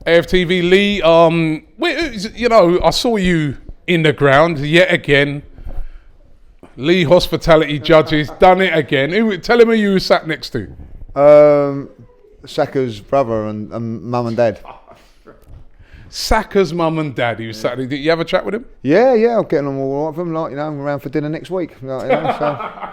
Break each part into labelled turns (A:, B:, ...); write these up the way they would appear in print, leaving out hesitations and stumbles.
A: AFTV Lee, I saw you in the ground yet again. Lee Hospitality Judges, done it again. Tell him who you sat next to.
B: Saka's brother and mum and dad.
A: Saka's mum and dad. He was sat. Did you have a chat with him?
B: Yeah, I'm getting on all right with them. I'm around for dinner next week. So.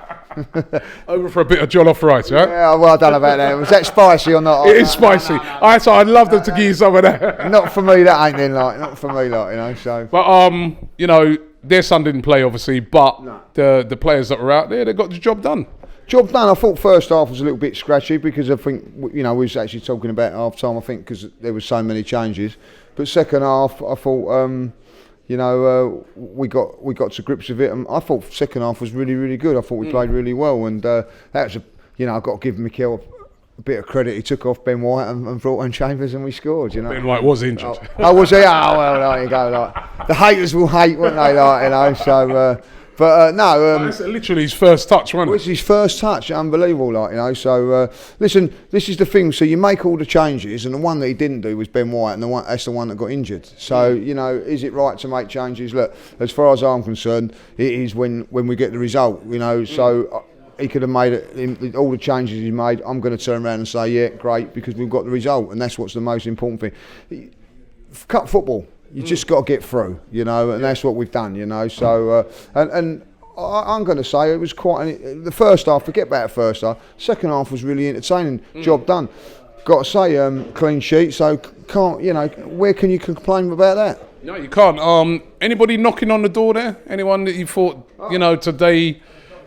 A: Over for a bit of jollof rice, right?
B: Yeah, well, I don't know about that. Was that spicy or not?
A: It is spicy. I'd love them to give you some of that.
B: Not for me, that ain't then, not for me, so.
A: But, their son didn't play, obviously, but no. the players that were out there, they got the job done.
B: Job done. I thought first half was a little bit scratchy because I think, we was actually talking about half time, I think, because there was so many changes. But second half, I thought, we got to grips with it, and I thought second half was really, really good. I thought we played really well, and that was I've got to give Mikel a bit of credit. He took off Ben White and brought on Chambers, and we scored. Ben
A: White was injured.
B: Was he? Oh well, there you go. The haters will hate, won't they? So.
A: It's literally his first touch, wasn't it?
B: It's his first touch, unbelievable, So, listen, this is the thing. So you make all the changes, and the one that he didn't do was Ben White, and that's the one that got injured. So, is it right to make changes? Look, as far as I'm concerned, it is when we get the result, So he could have made it, all the changes he made. I'm going to turn around and say, yeah, great, because we've got the result, and that's what's the most important thing. Cup football. You just got to get through, and that's what we've done, So, I'm going to say it was the first half. Forget about the first half. Second half was really entertaining. Job done. Got to say, clean sheet. So where can you complain about that?
A: No, you can't. Anybody knocking on the door there? Anyone that you thought, today?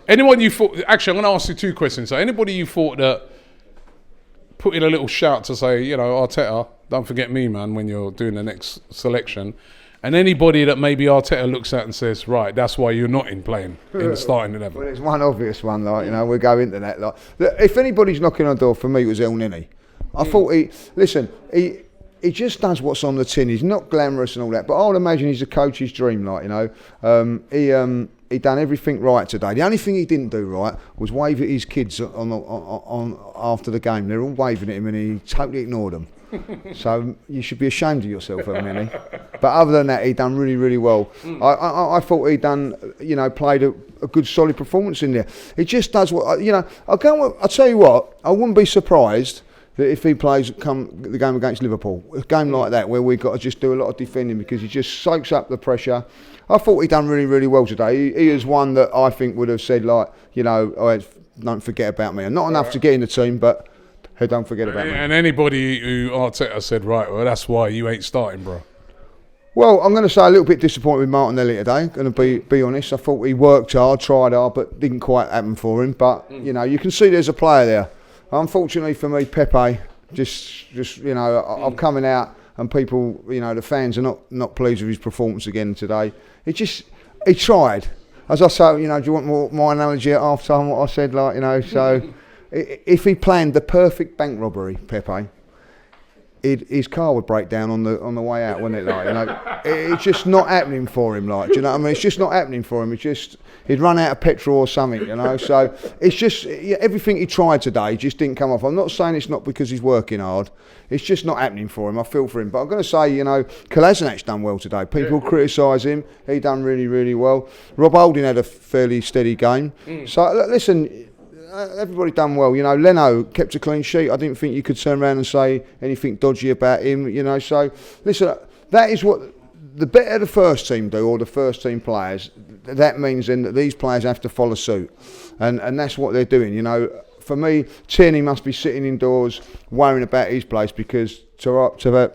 A: Anyone you thought? Actually, I'm going to ask you two questions. So, anybody you thought that put in a little shout to say, Arteta, don't forget me, man, when you're doing the next selection. And anybody that maybe Arteta looks at and says, right, that's why you're not playing in the starting 11.
B: Well, there's one obvious one, we'll go into that. If anybody's knocking on the door, for me, it was El Nini. I thought he just does what's on the tin. He's not glamorous and all that, but I would imagine he's a coach's dream, He done everything right today. The only thing he didn't do right was wave at his kids on after the game. They're all waving at him, and he totally ignored them. So you should be ashamed of yourself, Emily. But other than that, he done really, really well. I thought he done, played a good, solid performance in there. He just does what, I'll tell you what, I wouldn't be surprised that if he plays the game against Liverpool, a game like that where we've got to just do a lot of defending because he just soaks up the pressure. I thought he done really, really well today. He is one that I think would have said don't forget about me. And not enough to get in the team, but hey, don't forget about me.
A: And anybody who Arteta said, right, well, that's why you ain't starting, bro.
B: Well, I'm going to say a little bit disappointed with Martinelli today. Going to be honest. I thought he worked hard, tried hard, but didn't quite happen for him. But you can see there's a player there. Unfortunately for me, Pepe, I'm coming out and people, the fans are not pleased with his performance again today. He tried. As I say, do you want my analogy at half time? What I said, so if he planned the perfect bank robbery, Pepe, his car would break down on the way out, wouldn't it? It's just not happening for him. Do you know what I mean? It's just not happening for him. He'd run out of petrol or something. So it's just everything he tried today just didn't come off. I'm not saying it's not because he's working hard. It's just not happening for him. I feel for him. But I'm going to say, Kolasinac's done well today. People criticise him. He done really, really well. Rob Holding had a fairly steady game. So listen. Everybody done well, Leno kept a clean sheet. I didn't think you could turn around and say anything dodgy about him, So listen, that is what the better the first team do, or the first team players. That means then that these players have to follow suit, and that's what they're doing. For me, Tierney must be sitting indoors worrying about his place because Tavares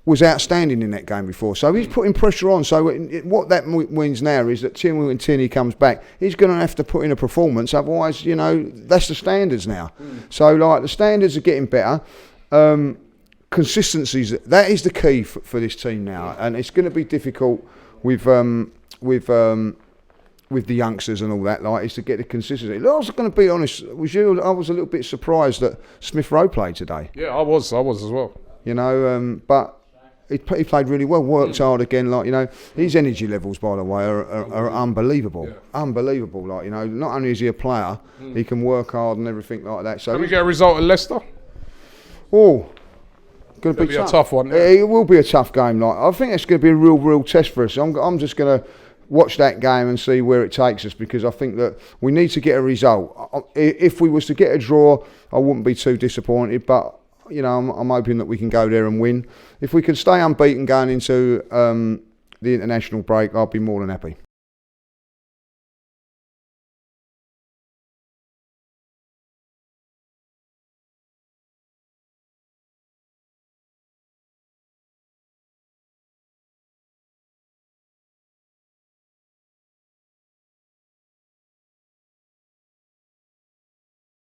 B: was outstanding in that game before. So he's putting pressure on. So what that means now is that when Tierney comes back, he's going to have to put in a performance. Otherwise, that's the standards now. So the standards are getting better. Consistency, that is the key for this team now. And it's going to be difficult with the youngsters and all that, is to get the consistency. I was going to be honest with you, I was a little bit surprised that Smith Rowe played today.
A: Yeah, I was as well.
B: But he played really well, worked hard again. His energy levels, by the way, are unbelievable. Yeah. Unbelievable. Not only is he a player, he can work hard and everything like that. So
A: can we get a result at Leicester?
B: Oh, Going to
A: be a tough one. Yeah.
B: It will be a tough game. Like I think it's going to be a real test for us. I'm just going to watch that game and see where it takes us, because I think that we need to get a result. If we was to get a draw, I wouldn't be too disappointed. But you know, I'm hoping that we can go there and win. If we can stay unbeaten going into the international break, I'll be more than happy.